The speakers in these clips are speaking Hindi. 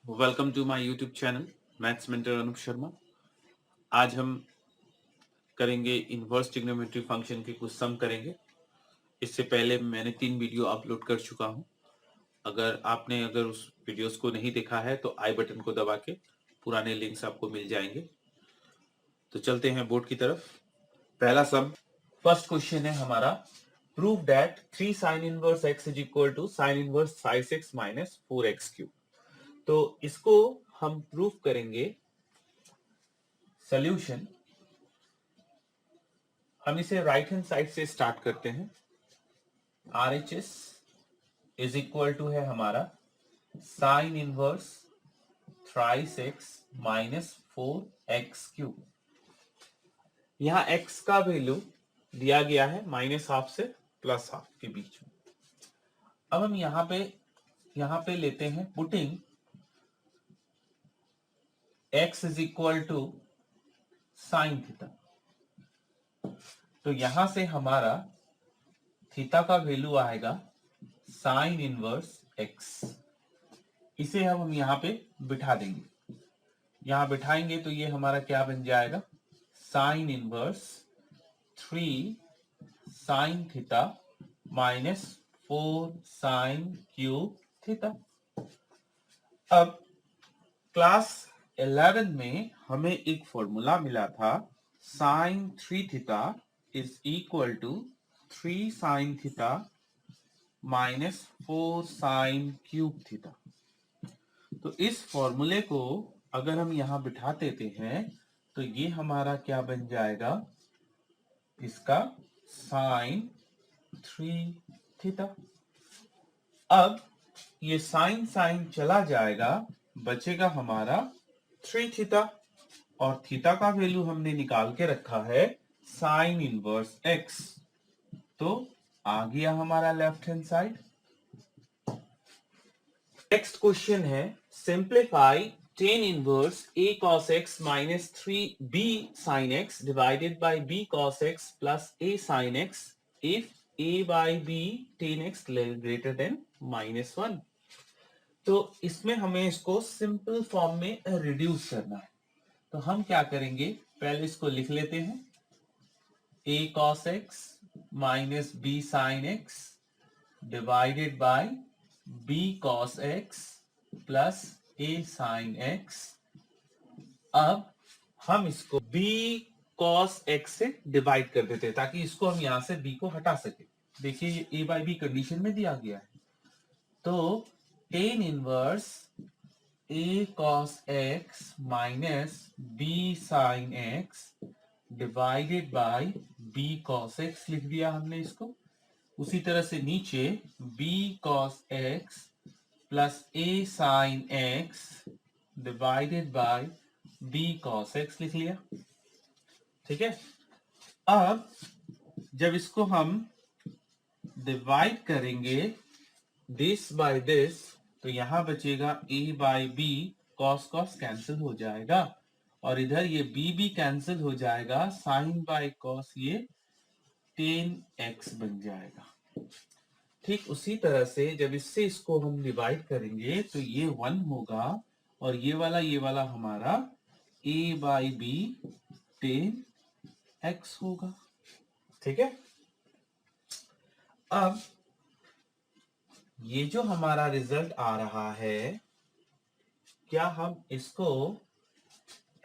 Welcome to my YouTube channel maths mentor Anup Sharma. आज हम करेंगे इनवर्स ट्रिग्नोमेट्री फंक्शन के कुछ सम करेंगे। इससे पहले मैंने 3 वीडियो अपलोड कर चुका हूं। अगर उस वीडियोस को नहीं देखा है तो आई बटन को दबा के पुराने लिंक्स आपको मिल जाएंगे। तो चलते हैं बोर्ड की तरफ। पहला सम, फर्स्ट क्वेश्चन है हमारा, prove that 3 sin inverse x is equal to sin inverse 5x minus 4x cube. तो इसको हम प्रूव करेंगे। सोल्यूशन, हम इसे राइट हैंड साइड से स्टार्ट करते हैं। RHS इज इक्वल टू है हमारा sine inverse thrice X minus 4x cube. यहां x का वैल्यू दिया गया है -½ से +½ के बीच में। अब हम यहां पे लेते हैं putting x is equal to sine theta. तो यहां से हमारा थीटा का वैल्यू आएगा साइन इनवर्स x। इसे हम यहां पे बिठा देंगे। यहां बिठाएंगे तो ये हमारा क्या बन जाएगा, sine inverse 3 sine theta minus 4 sine cube theta. अब क्लास 11 में हमें एक फॉर्मूला मिला था, sine 3 theta is equal to 3 sine theta minus 4 sine cube theta. तो इस फॉर्मूले को अगर हम यहां बिठा देते हैं तो ये हमारा क्या बन जाएगा, इसका साइन 3 थीटा। अब ये साइन साइन चला जाएगा, बचेगा हमारा 3 थीटा, और थीटा का वैल्यू हमने निकाल के रखा है साइन इनवर्स एक्स। तो आ गया हमारा left hand side. Next question है, simplify tan inverse a cos x minus 3b sin x divided by b cos x plus a sin x if a by b tan x greater than -1। तो इसमें हमें इसको सिंपल फॉर्म में रिड्यूस करना है। तो हम क्या करेंगे, पहले इसको लिख लेते हैं, a cos x minus b sin x divided by b cos x plus a sin x। अब हम इसको b cos x से डिवाइड कर देते हैं ताकि इसको हम यहां से b को हटा सके। देखिए ये a by b कंडीशन में दिया गया है। तो tan inverse a cos x minus b sin x divided bye b cos x लिख दिया हमने इसको। उसी तरह से नीचे b cos x plus a sin x divided bye b cos x लिख लिया। ठीक है। अब जब इसको हम डिवाइड करेंगे दिस बाय दिस, तो यहां बचेगा a by b, cos cos cancel हो जाएगा, और इधर ये b भी कैंसिल हो जाएगा, साइन बाय cos ये tan x बन जाएगा। ठीक उसी तरह से जब इससे इसको हम डिवाइड करेंगे तो ये 1 होगा, और ये वाला हमारा a by B tan x होगा। ठीक है। अब ये जो हमारा रिजल्ट आ रहा है, क्या हम इसको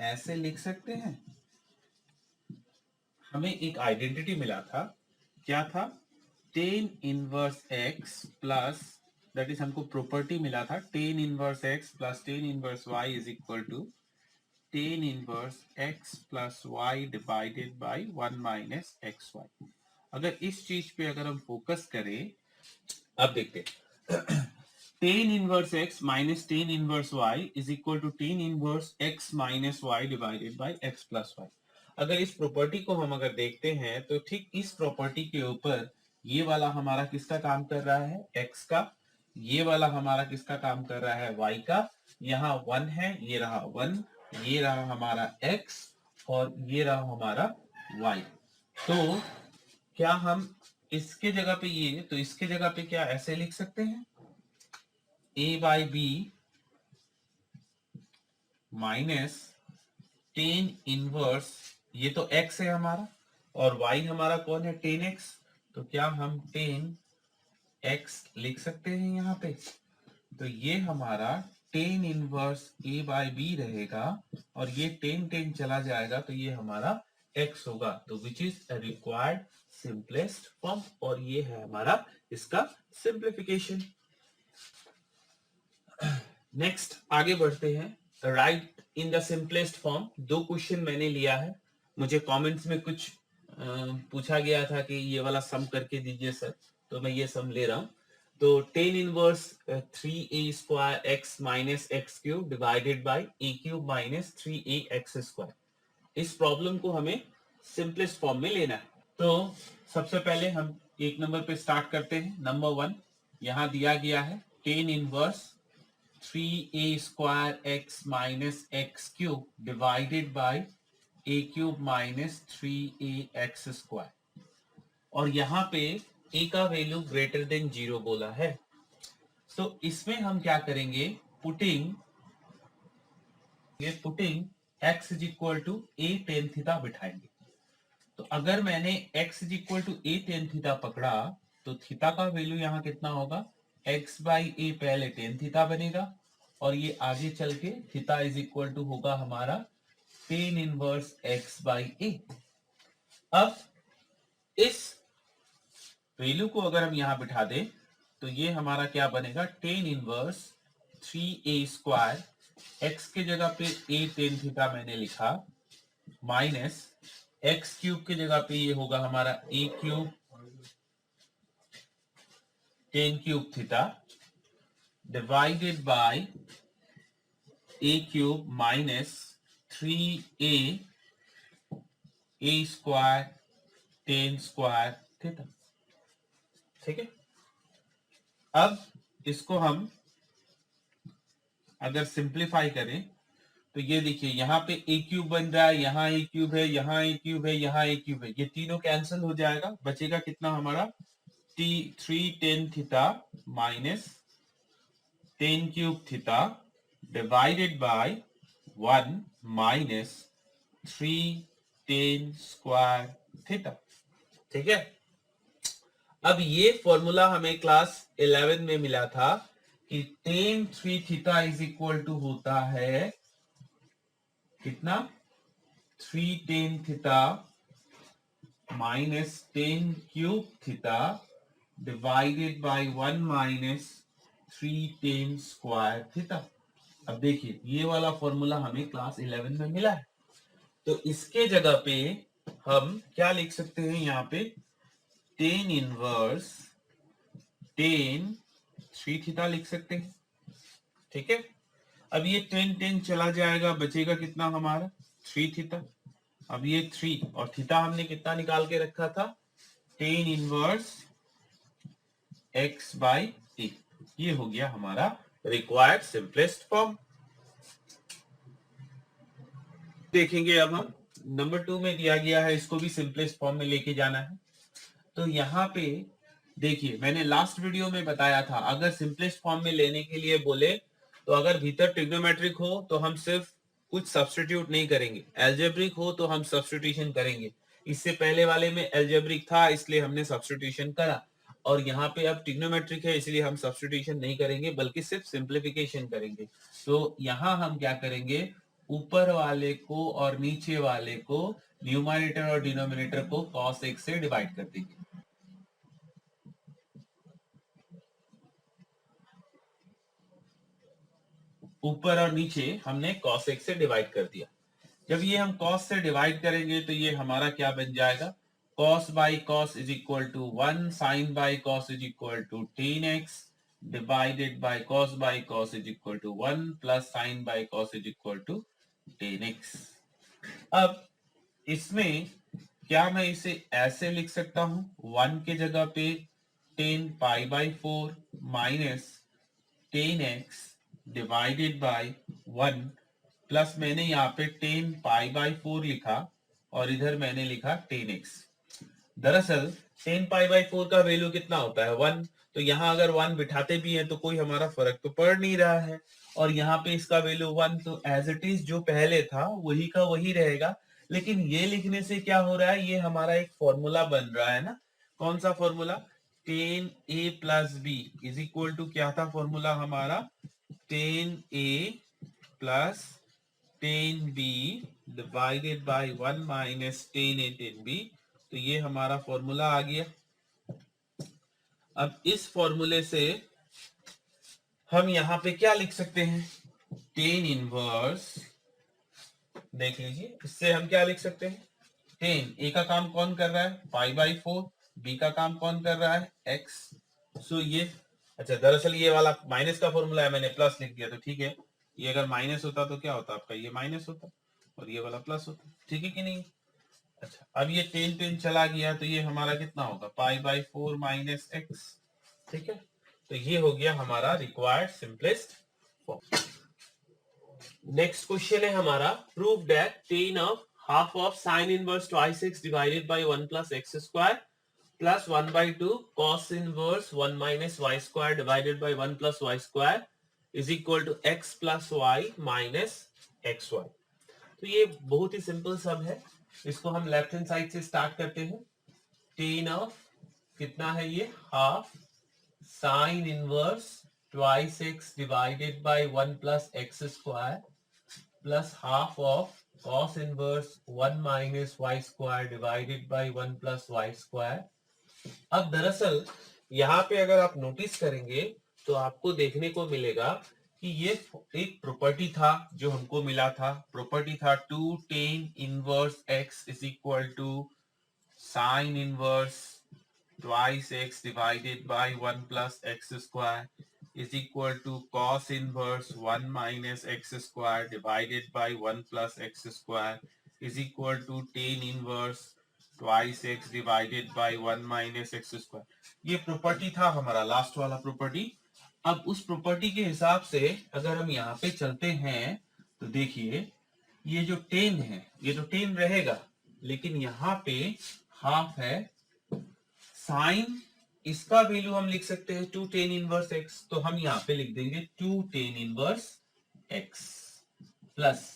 ऐसे लिख सकते हैं? हमें एक आइडेंटिटी मिला था, क्या था, tan inverse x plus, that is हमको प्रॉपर्टी मिला था, tan inverse x plus tan inverse y is equal to tan inverse x plus y divided by 1 minus xy। अगर इस चीज पे अगर हम फोकस करें, अब देखते tan inverse x minus tan inverse y is equal to tan inverse x minus y divided by x plus y। अगर इस प्रॉपर्टी को हम अगर देखते हैं तो ठीक इस प्रॉपर्टी के ऊपर ये वाला हमारा किसका काम कर रहा है, x का, ये वाला हमारा किसका काम कर रहा है, y का। यहाँ 1 है, ये रहा 1, ये रहा हमारा x, और ये रहा हमारा y। तो क्या हम इसके जगह पे ये, तो इसके जगह पे क्या ऐसे लिख सकते हैं, a by B minus tan inverse, ये तो x है हमारा और y हमारा कौन है, टेन एक्स। तो क्या हम टेन एक्स लिख सकते हैं यहाँ पे? तो ये हमारा tan inverse a by B रहेगा और ये टेन टेन चला जाएगा तो ये हमारा x होगा। तो which is required simplest form, और ये है हमारा इसका सिंप्लीफिकेशन। नेक्स्ट आगे बढ़ते हैं। Right in the simplest form. दो क्वेश्चन मैंने लिया है, मुझे कमेंट्स में कुछ पूछा गया था कि ये वाला सम करके दीजिए सर, तो मैं ये सम ले रहा हूं। तो tan inverse 3a² x minus x cube divided by a cube minus 3ax²। इस प्रॉब्लम को हमें सिंपलेस्ट फॉर्म में लेना है। तो सबसे पहले हम एक नंबर पे स्टार्ट करते हैं। नंबर 1 यहां दिया गया है tan inverse 3a² x minus x cube divided by a cube minus 3ax², और यहाँ पे a का वैल्यू ग्रेटर देन 0 बोला है। तो इसमें हम क्या करेंगे, putting x is equal to a tan theta बिठाएंगे। तो अगर मैंने x is equal to a tan theta पकड़ा तो थीटा का वैल्यू यहाँ कितना होगा, x बाई a पहले टेन थीटा बनेगा और ये आगे चल के थीटा इज इक्वल टू होगा हमारा tan inverse x by a। अब इस वैल्यू को अगर हम यहां बिठा दें तो ये हमारा क्या बनेगा, टेन इनवर्स 3a², x के जगह पे a टेन थीटा मैंने लिखा, माइनस एक्स क्यूब की जगह पे ये होगा हमारा a cube ten cube theta divided bye a cube minus 3a² ten square theta. ठीक है, अब इसको हम अगर सिंप्लीफाई करें तो ये देखिए यहाँ पे a क्यूब बन रहा है, यहाँ a क्यूब है, यहाँ a क्यूब है, यहाँ a क्यूब है, ये तीनों कैंसिल हो जाएगा, बचेगा कितना हमारा three ten theta minus tan cube theta divided by 1 minus 3 tan square theta. ठीक है, अब ये फॉर्मूला हमें क्लास 11 में मिला था कि tan 3 theta is equal to होता है कितना, 3 tan theta minus tan cube theta divided by 1 minus 3 tan square theta. अब देखिए ये वाला फॉर्मूला हमें क्लास 11 में मिला है, तो इसके जगह पे हम क्या लिख सकते हैं, यहाँ पे टेन इनवर्स टेन 3 थीटा लिख सकते हैं। ठीक है, अब ये टेन टेन चला जाएगा, बचेगा कितना हमारा 3 थीटा। अब ये 3 और थीटा हमने कितना निकाल के रखा था, tan inverse x by a। ये हो गया हमारा रिक्वायर्ड सिंपलेस्ट फॉर्म। देखेंगे अब हम नंबर 2 में दिया गया है, इसको भी सिंपलेस्ट फॉर्म में लेके जाना है। तो यहाँ पे देखिए मैंने लास्ट वीडियो में बताया था, अगर सिंपलेस्ट फॉर्म में लेने के लिए बोले तो अगर भीतर ट्रिग्नोमेट्रिक हो तो हम सिर्फ कुछ सब्स्टिट्यूट नहीं करेंगे, एल्जेब्रिक हो तो हम सब्स्टिट्यूशन करेंगे। इससे पहले वाले में एल्जेब्रिक था इसलिए हमने सब्स्टिट्यूशन करा, और यहाँ पे अब ट्रिग्नोमेट्रिक है इसलिए हम सब्स्टिट्यूशन नहीं करेंगे बल्कि सिर्फ सिंप्लीफिकेशन करेंगे। तो यहाँ हम क्या करेंगे, ऊपर वाले को और नीचे वाले को, न्यूमरेटर और डिनोमिनेटर को cos x से डिवाइड कर देंगे। ऊपर और नीचे हमने cos x से डिवाइड कर दिया। जब ये हम cos से डिवाइड करेंगे तो ये हमारा क्या बन जाएगा, cos by cos is equal to 1, sine by cos is equal to tan X divided by cos is equal to 1 plus sine by cos is equal to tan X. अब इसमें क्या मैं इसे ऐसे लिख सकता हूं, 1 के जगह पे 10 pi by 4 minus 10x divided by 1 plus मैंने यहाँ पे 10 पाई बाई 4 लिखा और इधर मैंने लिखा 10x। दरअसल 10 पाई बाई 4 का वैल्यू कितना होता है, 1। तो यहाँ अगर 1 बिठाते भी हैं तो कोई हमारा फर्क तो पड़ नहीं रहा है, और यहाँ पे इसका वैल्यू 1, तो एज इट इज जो पहले था वही का वही रहेगा। लेकिन ये लिखने से क्या हो रहा है, ये हमारा एक फॉर्मूला बन रहा है ना। कौन सा formula, tan A plus B is equal to, क्या था फॉर्मूला हमारा, tan A plus tan B divided by 1 minus tan A tan B. तो ये हमारा फॉर्मूला आ गया। अब इस फॉर्मूले से हम यहाँ पे क्या लिख सकते हैं, टेन इनवर्स, देख लीजिए इससे हम क्या लिख सकते हैं, टेन ए का काम कौन कर रहा है, पाई बाई 4, बी का काम कौन कर रहा है, एक्स। सो ये, अच्छा दरअसल ये वाला माइनस का फॉर्मूला है, मैंने प्लस लिख दिया, तो ठीक है। ये अगर माइनस होता तो क्या होता आपका, ये माइनस होता और ये वाला प्लस होता, ठीक है कि नहीं। अच्छा अब ये टेन टेन चला गया, तो ये हमारा कितना होगा, पाई बाई 4 माइनस एक्स, ठीक है। तो ये हो गया हमारा required simplest form. Next question है हमारा, prove that ten of half of sine inverse twice X divided by 1 plus X square plus 1 by 2 cos inverse 1 minus y square divided by 1 plus y square is equal to x plus y minus xy। तो ये बहुत ही सिंपल सब है, इसको हम लेफ्ट हैंड साइड से स्टार्ट करते हैं। टेन ऑफ कितना है ये, half sine inverse twice X divided by 1 plus X square plus half of cos inverse 1 minus y square divided by 1 plus y square. अब दरअसल यहाँ पे अगर आप नोटिस करेंगे तो आपको देखने को मिलेगा कि ये एक प्रॉपर्टी था जो हमको मिला था, प्रॉपर्टी था 2 tan inverse x is equal to sine inverse twice x divided by 1 plus X square is equal to cos inverse 1 minus X square divided by 1 plus X square is equal to tan inverse twice X divided by 1 minus X square. ये प्रॉपर्टी था हमारा लास्ट वाला प्रॉपर्टी। अब उस प्रॉपर्टी के हिसाब से अगर हम यहाँ पे चलते हैं तो देखिए ये जो टेन है ये तो टेन रहेगा, लेकिन यहाँ पे हाफ है, साइन इसका वैल्यू हम लिख सकते हैं 2 tan इनवर्स एक्स, तो हम यहाँ पे लिख देंगे 2 tan इनवर्स एक्स प्लस,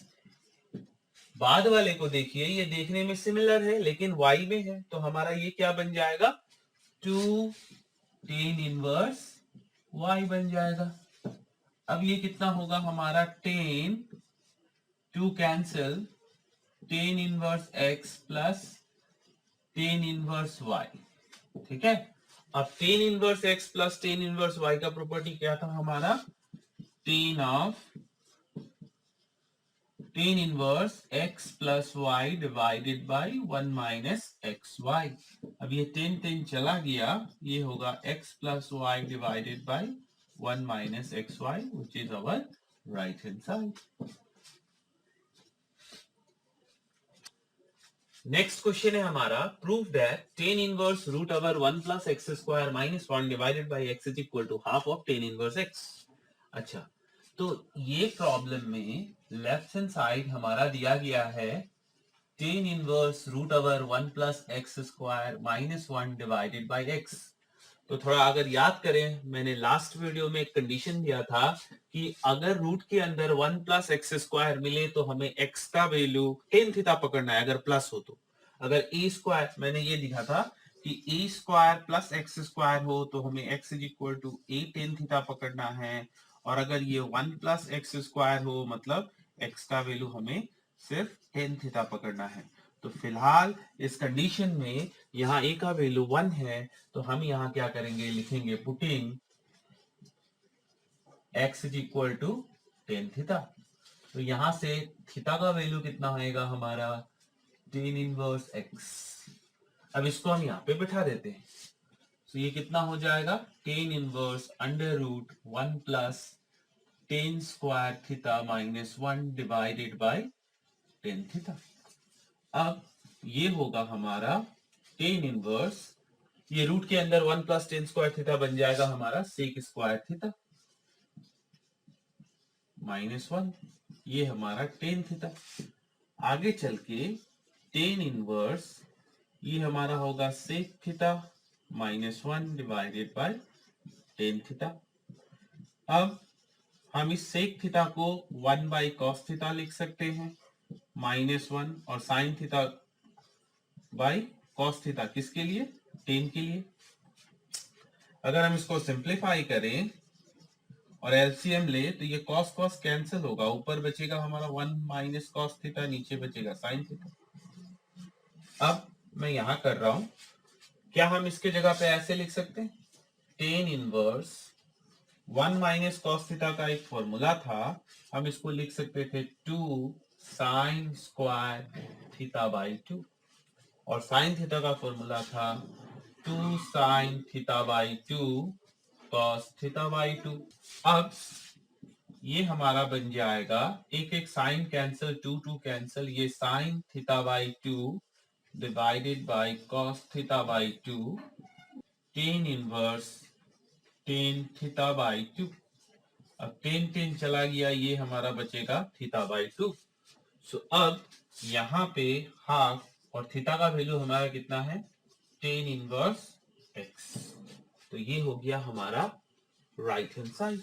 बाद वाले को देखिए ये देखने में सिमिलर है लेकिन y में है, तो हमारा ये क्या बन जाएगा, 2 tan इनवर्स y बन जाएगा। अब ये कितना होगा हमारा, tan 2 cancel tan inverse x plus tan inverse y, ठीक है। अब tan inverse x plus tan inverse y का प्रॉपर्टी क्या था हमारा, tan of tan inverse x plus y divided by 1 minus X Y. अब ये tan tan चला गया, ये होगा x plus y divided by 1 minus X Y which is our right hand side. Next question है हमारा, prove that tan inverse root over 1 plus X square minus 1 divided by x is equal to half of tan inverse x। अच्छा तो ये प्रॉब्लम में लेफ्ट हैंड साइड हमारा दिया गया है tan inverse root over 1 plus X square minus 1 divided by x। तो थोड़ा अगर याद करें, मैंने लास्ट वीडियो में एक कंडीशन दिया था कि अगर रूट के अंदर 1 प्लस एक्स स्क्वायर मिले तो हमें x का वैल्यू टेन थीटा पकड़ना है अगर प्लस हो तो। अगर ए स्क्वायर, मैंने ये लिखा था कि A square plus X square हो तो हमें x is equal to A tan theta पकड़ना है, और अगर ये 1 प्लस एक्स स्क्वायर हो मतलब x का वैल्यू हमें सिर्फ टेन थीटा पकड़ना है। तो फिलहाल इस कंडीशन में यहाँ a का वैल्यू 1 है, तो हम यहाँ क्या करेंगे, लिखेंगे putting x is equal to tan theta. तो यहाँ से थीटा का वैल्यू कितना आएगा हमारा, टेन इनवर्स x। अब इसको हम यहाँ पे बिठा देते हैं, तो ये कितना हो जाएगा, tan inverse under root 1 plus tan square theta minus 1 divided by tan theta. अब ये होगा हमारा टेन इनवर्स, ये रूट के अंदर 1 प्लस टेन स्क्वायर थीटा बन जाएगा हमारा सेक स्क्वायर थीटा माइनस 1, ये हमारा टेन थीटा। आगे चल के टेन इनवर्स ये हमारा होगा sec theta minus 1 divided by tan theta. अब हम इस सेक थीटा को 1 बाई कॉस थीटा लिख सकते हैं -1 और sine theta by cos theta किसके लिए, टेन के लिए। अगर हम इसको सिंप्लीफाई करें और एलसीएम ले तो ये कॉस कॉस कैंसिल होगा, ऊपर बचेगा हमारा 1 माइनस कॉस थीटा, नीचे बचेगा साइन थीटा। अब मैं यहां कर रहा हूं, क्या हम इसके जगह पे ऐसे लिख सकते हैं, tan inverse 1 minus cos theta का एक फॉर्मूला था, हम इसको लिख सकते थे 2 साइन स्क्वायर थीटा बाई 2, और साइन थीटा का फॉर्मूला था 2 sine theta by 2 cos theta by 2। अब ये हमारा बन जाएगा, एक एक साइन कैंसिल, 2 कैंसिल, ये sine theta by 2 divided by cos theta by 2 tan inverse tan theta by 2। अब टेन टेन चला गया, ये हमारा बचेगा थीटा बाई 2। सो अब यहाँ पे हाफ, और थीटा का वैल्यू हमारा कितना है, टेन इनवर्स एक्स। तो ये हो गया हमारा राइट हैंड साइड।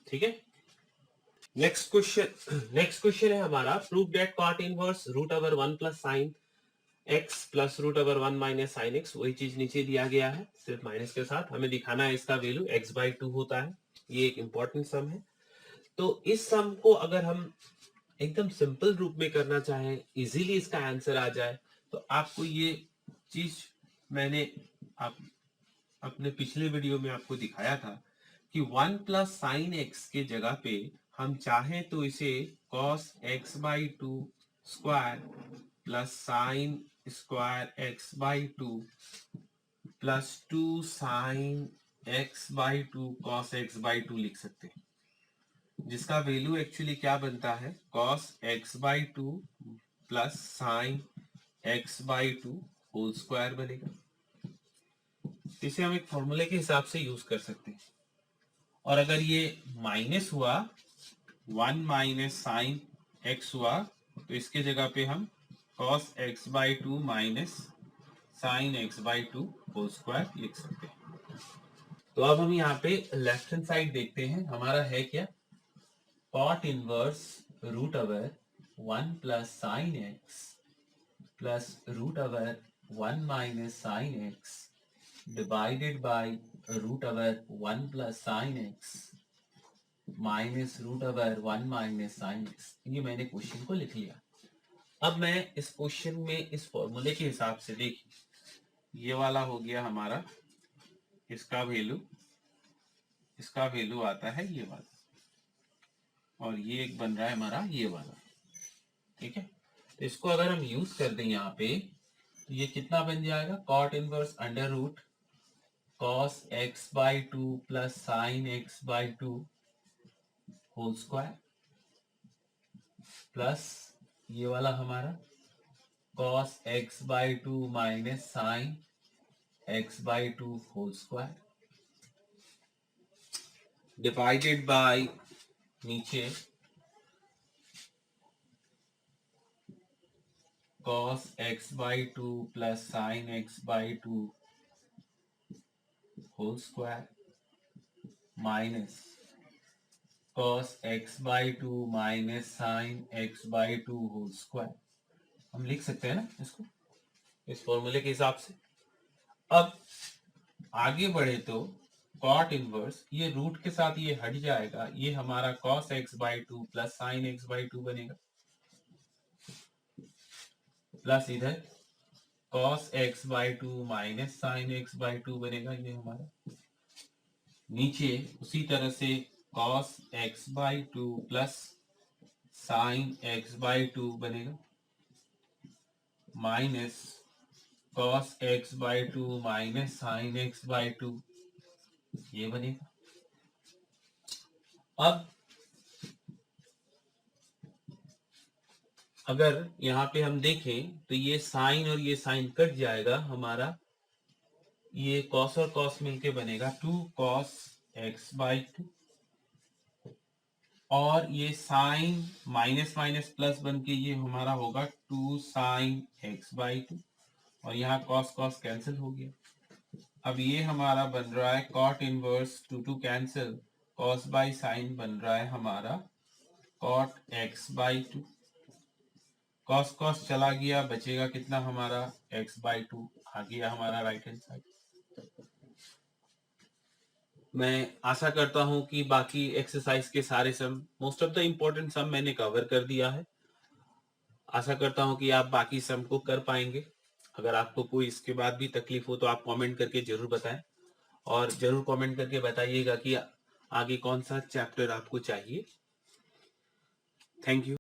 ठीक है, नेक्स्ट क्वेश्चन है हमारा, prove that cot inverse root over 1 plus sine X plus root over 1 minus sine X, वही चीज नीचे दिया गया है सिर्फ माइनस के साथ, हमें दिखाना है इसका वैल्यू x बाई 2 होता है। ये एक इंपॉर्टेंट सम है। तो इस सम को अगर हम एकदम सिंपल रूप में करना चाहें, इजीली इसका आंसर आ जाए, तो आपको ये चीज मैंने अपने पिछले वीडियो में आपको दिखाया था कि 1 प्लस साइन एक्स के जगह पे हम चाहें तो इसे cos x by 2 square plus sine square x by 2 plus 2 sine x by 2 cos x by 2 लिख सकते हैं, जिसका वैल्यू एक्चुअली क्या बनता है, cos x by 2 plus sine x by 2 whole square बनेगा। इसे हम एक फॉर्मूले के हिसाब से यूज कर सकते हैं। और अगर ये माइनस हुआ, 1 माइनस साइन एक्स हुआ, तो इसके जगह पे हम cos x by 2 minus sine x by 2 whole square लिख सकते हैं। तो अब हम यहाँ पे लेफ्ट हैंड साइड देखते हैं, हमारा है क्या, cot inverse root over 1 plus sine X plus root over 1 minus sine X divided by root over 1 plus sine X minus root over 1 minus sine X. ये मैंने क्वेश्चन को लिख लिया। अब मैं इस क्वेश्चन में इस फॉर्मूले के हिसाब से देखिए, ये वाला हो गया हमारा, इसका वैल्यू आता है ये वाला, और ये एक बन रहा है हमारा ये वाला। ठीक है, तो इसको अगर हम यूज कर दें यहाँ पे, तो ये कितना बन जाएगा, cot inverse under root cos x by 2 plus sine x by 2 whole square plus ये वाला हमारा cos x by 2 minus sine x by 2 whole square divided by नीचे cos x by 2 plus sine x by 2 whole square minus cos x by 2 minus sine x by 2 whole square. हम लिख सकते हैं ना इसको इस फॉर्मूले के हिसाब से। अब आगे बढ़े तो कॉट इनवर्स, ये रूट के साथ ये हट जाएगा, ये हमारा cos x by 2 plus sine x by 2 बनेगा, प्लस इधर cos x by 2 minus sine x by 2 बनेगा, ये हमारा नीचे उसी तरह से cos x by 2 plus sine x by 2 बनेगा, minus cos x by 2 minus sine x by 2 ये बनेगा। अब अगर यहाँ पे हम देखें तो ये साइन और ये साइन कट जाएगा, हमारा ये कॉस और कॉस मिलके बनेगा 2 cos x बाई 2, और ये साइन माइनस माइनस प्लस बन के ये हमारा होगा 2 साइन x बाई 2, और यहाँ कॉस कॉस कैंसिल हो गया, अब ये हमारा बन रहा है cot inverse 2 cancel, cos by sine बन रहा है हमारा cot x by 2, cos cos चला गया, बचेगा कितना हमारा x बाई 2 आ गया हमारा राइट हैंड साइड। मैं आशा करता हूं कि बाकी एक्सरसाइज के सारे सम, मोस्ट ऑफ द इम्पोर्टेंट सम मैंने कवर कर दिया है। आशा करता हूं कि आप बाकी सम को कर पाएंगे। अगर आपको कोई इसके बाद भी तकलीफ हो तो आप कमेंट करके जरूर बताएं, और जरूर कमेंट करके बताइएगा कि आगे कौन सा चैप्टर आपको चाहिए। Thank you.